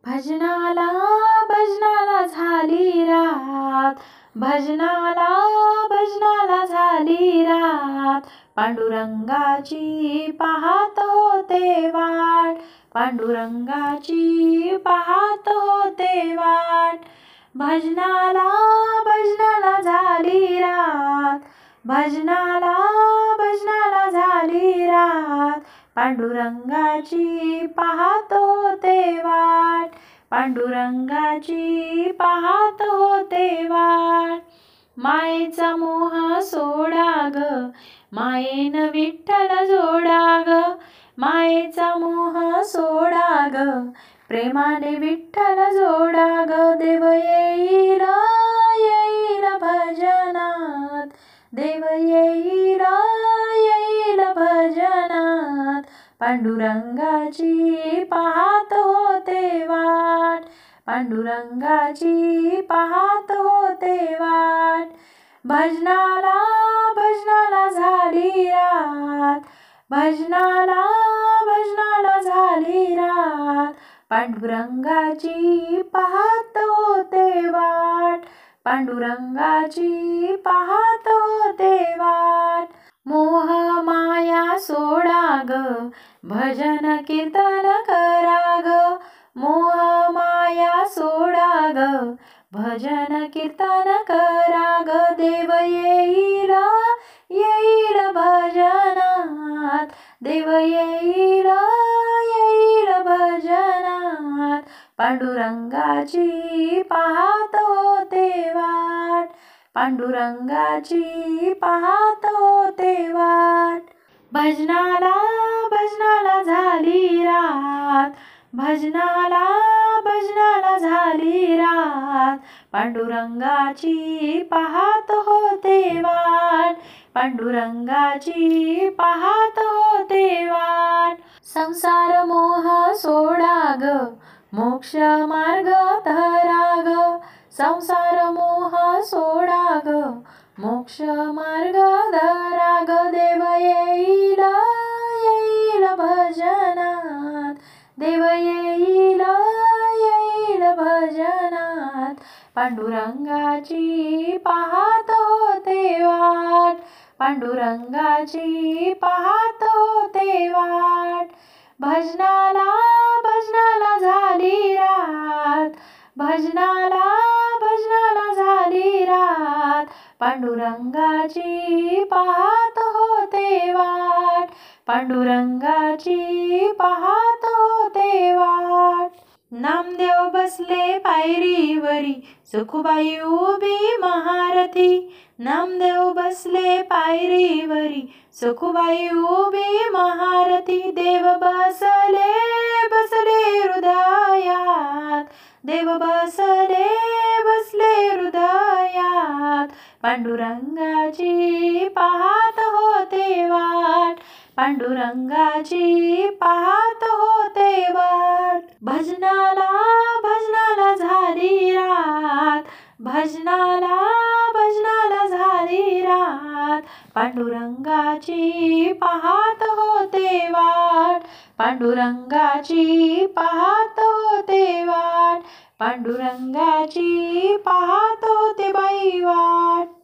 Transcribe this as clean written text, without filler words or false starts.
भजनाला भजनाला झाली रात, भजनाला भजनाला झाली रात, पांडुरंगाची पाहत होते वाट, पांडुरंगाची पाहत होते वाट. भजनाला भजनाला झाली रात, भजनाला भजनाला झाली रात, पांडुरंगाची पाहत होते वाट, पांडुरंगाची पाहत होते वाट. मायेचा मोह सोडा ग, मायेन विठ्ठल जोडा ग, मायेचा मोह सोडा ग, प्रेमाने विठ्ठल जोडा ग. देव येईल येईल भजनात, देव येईल येईल भजनात, पांडुरंगाची पाहत होते वाट, पांडुरंगाची पाहत होते वाट. भजनाला भजनाला झाली रात, भजनाला भजनाला झाली रात, पांडुरंगाची पाहत होते वाट, पांडुरंगाची पाहत होते वाट. मोह माया सोडा ग, भजन कीर्तन करा ग, मोह माया सोडा ग, भजन कीर्तन करा ग. देव येईल येईल भजनात, देव येईल येईल भजनात, पांडुरंगाची पाहत होते वाट, पांडुरंगाची पाहत होते वाट. भजनाला भजनाला झाली रात, भजनाला भजनाला झाली रात, पांडुरंगाची पाहत होते वाट, पांडुरंगाची पाहत होते वाट. संसार मोह सोडा ग, मोक्ष मार्ग धरा ग, संसार मोह सोडा ग, मोक्ष मार्ग धरा ग. देव येईल येईल भजनात, देव येईल येईल भजनात, पांडुरंगाची पाहत होते वाट, पांडुरंगाची पाहत होते वाट. भजनाला भजनाला झाली रात, भजनाला भजनाला झाली रात, पांडुरंगाची पाहत होते वाट, पांडुरंगाची पाहत होते वाट. नामदेव बसले पायरीवरी, सखुबाई उभी महारथी, नामदेव बसले पायरीवरी, सखुबाई उभी महारथी. देव बसले बसले हृदयात, देव बसले बसले हृदयात, पांडुरंगाची पाहत होते वाट, पांडुरंगाची पाहत होते वाट. भजनाला भजनाला झाली रात, भजनाला भजनाला झाली रात, पांडुरंगाची पाहत होते वाट, पांडुरंगाची पाहत होते वाट, पांडुरंगाची पाहत होते बाई वाट.